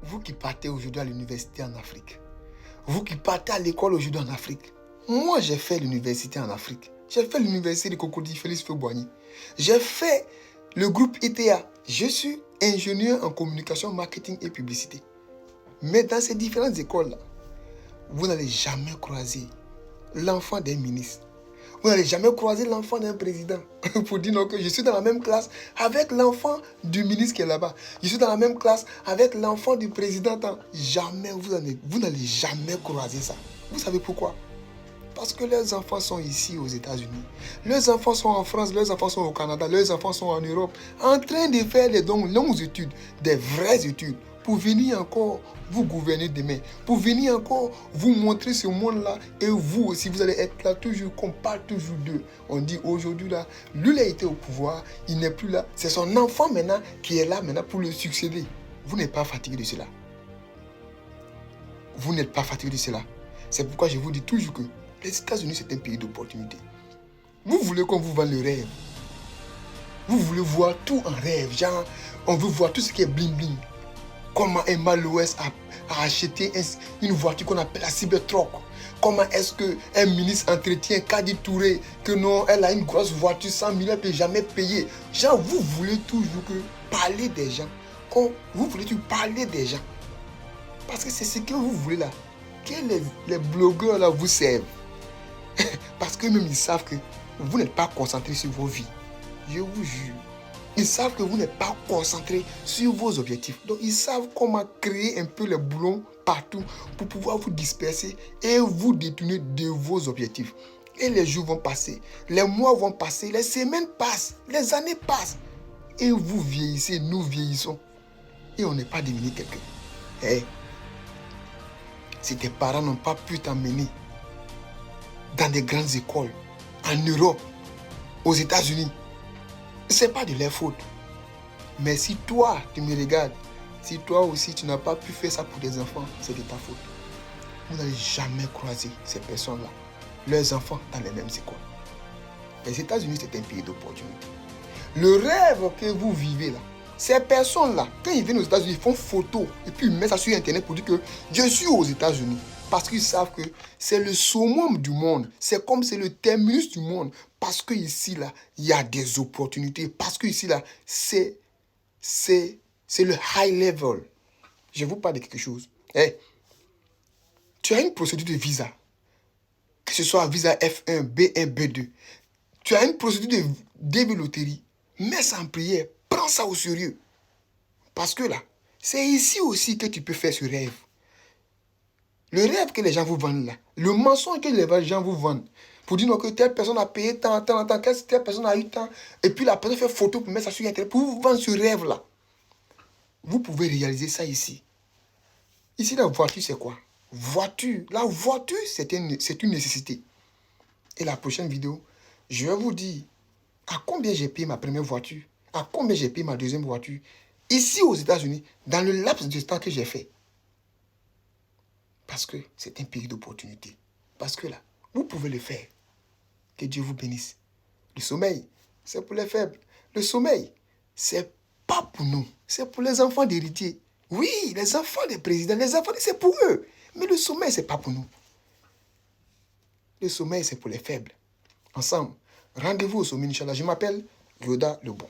Vous qui partez aujourd'hui à l'université en Afrique, vous qui partez à l'école aujourd'hui en Afrique, moi j'ai fait l'université en Afrique. J'ai fait l'université de Cocody Félix Houphouët-Boigny. J'ai fait le groupe ITA. Je suis ingénieur en communication, marketing et publicité. Mais dans ces différentes écoles-là, vous n'allez jamais croiser l'enfant d'un ministre. Vous n'allez jamais croiser l'enfant d'un président. Pour dire non, que je suis dans la même classe avec l'enfant du ministre qui est là-bas. Je suis dans la même classe avec l'enfant du président. Jamais, vous n'allez jamais croiser ça. Vous savez pourquoi? Parce que leurs enfants sont ici aux États-Unis. Leurs enfants sont en France, leurs enfants sont au Canada, leurs enfants sont en Europe, en train de faire des longues études, des vraies études, pour venir encore vous gouverner demain, pour venir encore vous montrer ce monde-là, et vous aussi, vous allez être là toujours, qu'on parle toujours d'eux. On dit aujourd'hui là, lui a été au pouvoir, il n'est plus là, c'est son enfant maintenant qui est là maintenant pour le succéder. Vous n'êtes pas fatigué de cela. Vous n'êtes pas fatigué de cela. C'est pourquoi je vous dis toujours que les États-Unis, c'est un pays d'opportunité. Vous voulez qu'on vous vende le rêve. Vous voulez voir tout en rêve. Genre, on veut voir tout ce qui est bling bling. Comment Emma Loès a acheté une voiture qu'on appelle la Cybertruck. Comment est-ce qu'un ministre entretient Kadi Touré que non, elle a une grosse voiture, 100 000, elle ne peut jamais payer. Genre, vous voulez toujours parler des gens. Vous voulez toujours parler des gens. Parce que c'est ce que vous voulez là. Que les blogueurs là vous servent. Parce qu'eux-mêmes, ils savent que vous n'êtes pas concentré sur vos vies. Je vous jure. Ils savent que vous n'êtes pas concentré sur vos objectifs. Donc, ils savent comment créer un peu les boulons partout pour pouvoir vous disperser et vous détourner de vos objectifs. Et les jours vont passer, les mois vont passer, les semaines passent, les années passent. Et vous vieillissez, nous vieillissons. Et on n'est pas devenu quelqu'un. Hey, si tes parents n'ont pas pu t'emmener dans des grandes écoles, en Europe, aux États-Unis, ce n'est pas de leur faute. Mais si toi, tu me regardes, si toi aussi, tu n'as pas pu faire ça pour tes enfants, c'est de ta faute. Vous n'allez jamais croiser ces personnes-là, leurs enfants, dans les mêmes écoles. Les États-Unis, c'est un pays d'opportunité. Le rêve que vous vivez là, ces personnes-là, quand ils viennent aux États-Unis, ils font photo et puis ils mettent ça sur Internet pour dire que je suis aux États-Unis. Parce qu'ils savent que c'est le summum du monde. C'est comme c'est le terminus du monde. Parce qu'ici, là, il y a des opportunités. Parce qu'ici, là, c'est le high level. Je vous parle de quelque chose. Hey, tu as une procédure de visa. Que ce soit visa F1, B1, B2. Tu as une procédure de début loterie. Mets ça en prière. Prends ça au sérieux. Parce que là, c'est ici aussi que tu peux faire ce rêve. Le rêve que les gens vous vendent là, le mensonge que les gens vous vendent, pour dire que telle personne a payé tant, telle personne a eu tant, et puis la personne fait photo pour mettre ça sur Internet, pour vous vendre ce rêve là. Vous pouvez réaliser ça ici. Ici, la voiture, c'est quoi? La voiture, c'est une nécessité. Et la prochaine vidéo, je vais vous dire à combien j'ai payé ma première voiture, à combien j'ai payé ma deuxième voiture, ici aux États-Unis, dans le laps de temps que j'ai fait. Parce que c'est un pays d'opportunité. Parce que là, vous pouvez le faire. Que Dieu vous bénisse. Le sommeil, c'est pour les faibles. Le sommeil, c'est pas pour nous. C'est pour les enfants d'héritiers. Oui, les enfants des présidents, les enfants, c'est pour eux. Mais le sommeil, c'est pas pour nous. Le sommeil, c'est pour les faibles. Ensemble, rendez-vous au sommet, Inch'Allah. Je m'appelle Yoda le Bon.